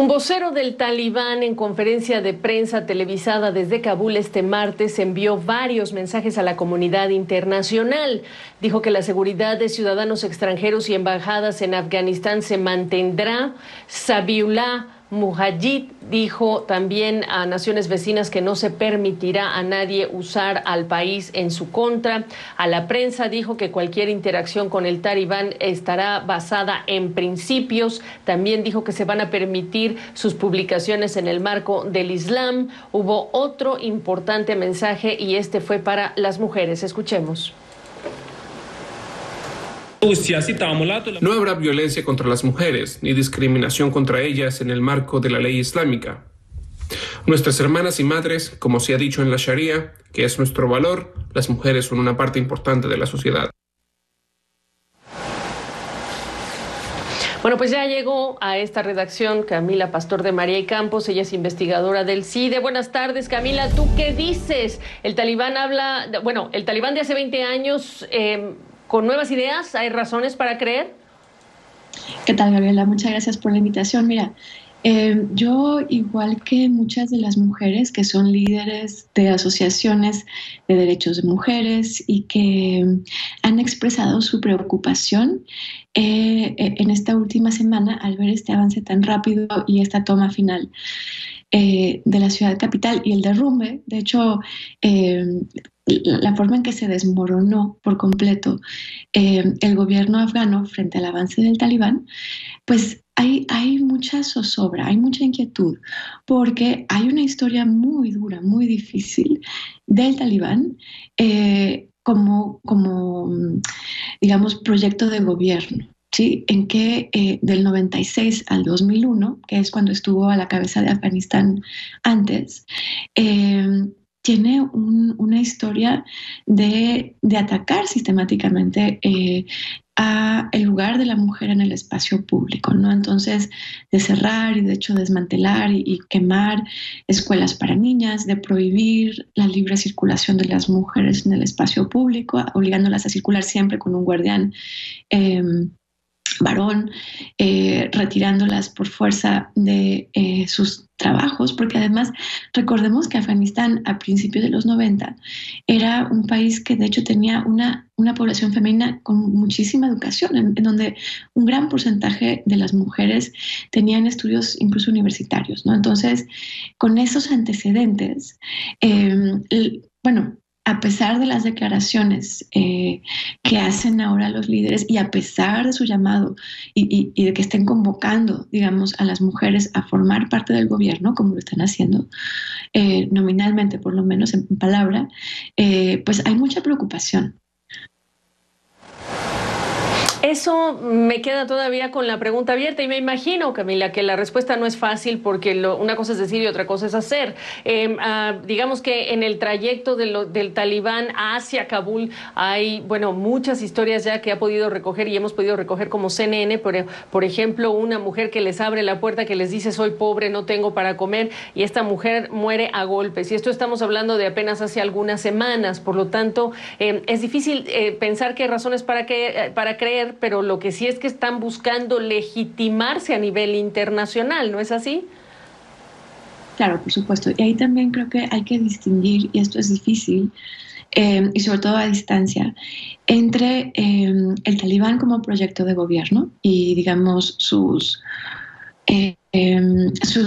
Un vocero del Talibán en conferencia de prensa televisada desde Kabul este martes envió varios mensajes a la comunidad internacional. Dijo que la seguridad de ciudadanos extranjeros y embajadas en Afganistán se mantendrá. Zabiullah Mujahid dijo también a naciones vecinas que no se permitirá a nadie usar al país en su contra. A la prensa dijo que cualquier interacción con el Talibán estará basada en principios. También dijo que se van a permitir sus publicaciones en el marco del Islam. Hubo otro importante mensaje y este fue para las mujeres. Escuchemos. No habrá violencia contra las mujeres ni discriminación contra ellas en el marco de la ley islámica. Nuestras hermanas y madres, como se ha dicho en la Sharia, que es nuestro valor, las mujeres son una parte importante de la sociedad. Bueno, pues ya llegó a esta redacción Camila Pastor de María y Campos, ella es investigadora del CIDE. Buenas tardes, Camila, ¿tú qué dices? El Talibán el Talibán de hace 20 años... ¿Con nuevas ideas? ¿Hay razones para creer? ¿Qué tal, Gabriela? Muchas gracias por la invitación. Mira, yo, igual que muchas de las mujeres que son líderes de asociaciones de derechos de mujeres y que han expresado su preocupación en esta última semana al ver este avance tan rápido y esta toma final de la ciudad capital y el derrumbe, de hecho, la forma en que se desmoronó por completo el gobierno afgano frente al avance del Talibán, pues hay mucha zozobra, hay mucha inquietud, porque hay una historia muy dura, muy difícil del Talibán como digamos, proyecto de gobierno. ¿Sí? En que del 96 al 2001, que es cuando estuvo a la cabeza de Afganistán antes, tiene una historia de atacar sistemáticamente a el lugar de la mujer en el espacio público, ¿no? Entonces, de cerrar y de hecho desmantelar y quemar escuelas para niñas, de prohibir la libre circulación de las mujeres en el espacio público, obligándolas a circular siempre con un guardián varón, retirándolas por fuerza de sus trabajos, porque además recordemos que Afganistán a principios de los 90 era un país que de hecho tenía una población femenina con muchísima educación, en donde un gran porcentaje de las mujeres tenían estudios incluso universitarios, ¿no? Entonces, con esos antecedentes, a pesar de las declaraciones que hacen ahora los líderes y a pesar de su llamado y de que estén convocando, digamos, a las mujeres a formar parte del gobierno, como lo están haciendo, nominalmente, por lo menos en palabra, pues hay mucha preocupación. Eso me queda todavía con la pregunta abierta y me imagino, Camila, que la respuesta no es fácil porque una cosa es decir y otra cosa es hacer. Digamos que en el trayecto del Talibán hacia Kabul hay, muchas historias ya que ha podido recoger y hemos podido recoger como CNN, por ejemplo, una mujer que les abre la puerta, que les dice soy pobre, no tengo para comer y esta mujer muere a golpes. Y esto estamos hablando de apenas hace algunas semanas, por lo tanto, es difícil pensar que hay razones para creer, pero lo que sí es que están buscando legitimarse a nivel internacional, ¿no es así? Claro, por supuesto. Y ahí también creo que hay que distinguir, y esto es difícil, y sobre todo a distancia, entre el Talibán como proyecto de gobierno y, digamos, sus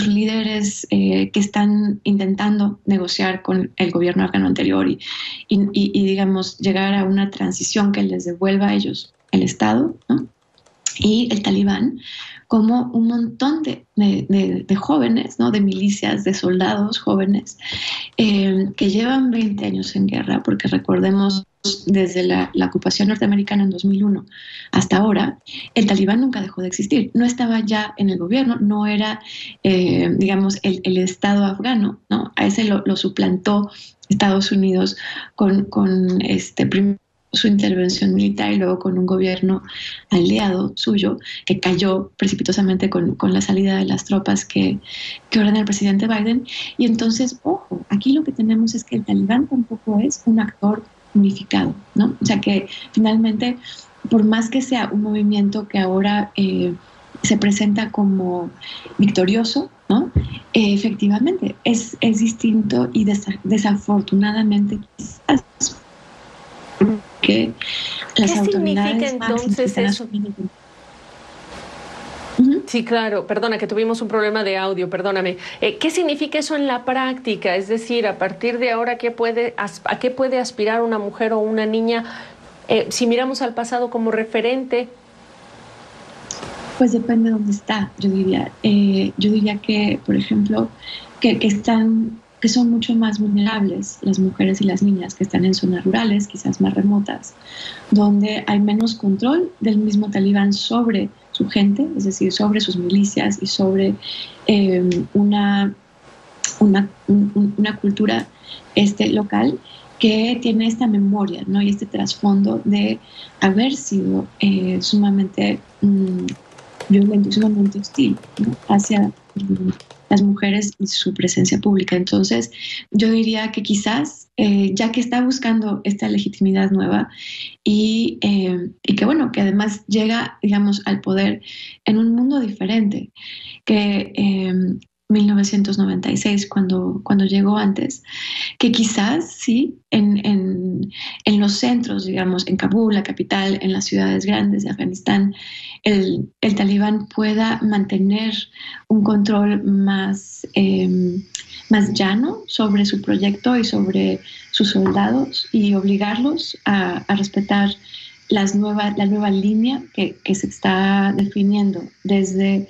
líderes que están intentando negociar con el gobierno afgano anterior y digamos, llegar a una transición que les devuelva a ellos el Estado, ¿no? Y el Talibán como un montón de jóvenes, ¿no? De milicias, de soldados jóvenes que llevan 20 años en guerra, porque recordemos, desde la ocupación norteamericana en 2001 hasta ahora, el Talibán nunca dejó de existir. No estaba ya en el gobierno, no era, digamos, el Estado afgano, ¿no? A ese lo suplantó Estados Unidos con primero su intervención militar y luego con un gobierno aliado suyo que cayó precipitosamente con la salida de las tropas que ordena el presidente Biden. Y entonces, ojo, aquí lo que tenemos es que el Talibán tampoco es un actor unificado, ¿no? O sea que finalmente, por más que sea un movimiento que ahora se presenta como victorioso, ¿no? Efectivamente, es distinto y desafortunadamente quizás que las ¿Qué autoridades significa entonces eso? Sí, claro, perdona, que tuvimos un problema de audio, perdóname. ¿Qué significa eso en la práctica? Es decir, a partir de ahora, ¿a qué puede aspirar una mujer o una niña si miramos al pasado como referente? Pues depende de dónde está, yo diría. Yo diría que, por ejemplo, que son mucho más vulnerables las mujeres y las niñas que están en zonas rurales, quizás más remotas, donde hay menos control del mismo talibán sobre su gente, es decir, sobre sus milicias y sobre una cultura local que tiene esta memoria, ¿no? Y este trasfondo de haber sido sumamente violento y sumamente hostil, ¿no? Hacia las mujeres y su presencia pública. Entonces, yo diría que quizás, ya que está buscando esta legitimidad nueva y que bueno, que además llega, digamos, al poder en un mundo diferente, que 1996, cuando llegó antes, que quizás sí, en los centros, digamos, en Kabul, la capital, en las ciudades grandes de Afganistán, el talibán pueda mantener un control más llano sobre su proyecto y sobre sus soldados y obligarlos a respetar la nueva línea que se está definiendo desde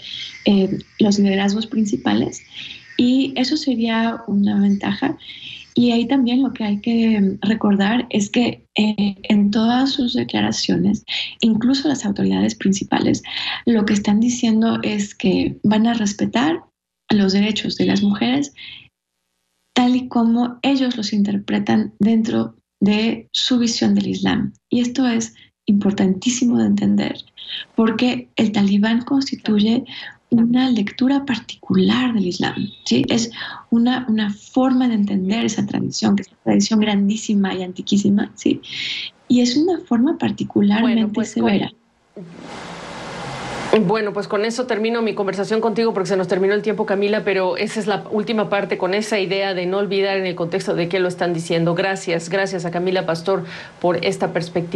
los liderazgos principales, y eso sería una ventaja. Y ahí también lo que hay que recordar es que en todas sus declaraciones, incluso las autoridades principales, lo que están diciendo es que van a respetar los derechos de las mujeres tal y como ellos los interpretan dentro de su visión del Islam. Y esto es importantísimo de entender, porque el talibán constituye una lectura particular del Islam, ¿sí? Es una forma de entender esa tradición, que es una tradición grandísima y antiquísima, ¿sí? Y es una forma particularmente severa. Bueno, pues con eso termino mi conversación contigo porque se nos terminó el tiempo, Camila, pero esa es la última parte, con esa idea de no olvidar en el contexto de qué lo están diciendo. Gracias a Camila Pastor por esta perspectiva.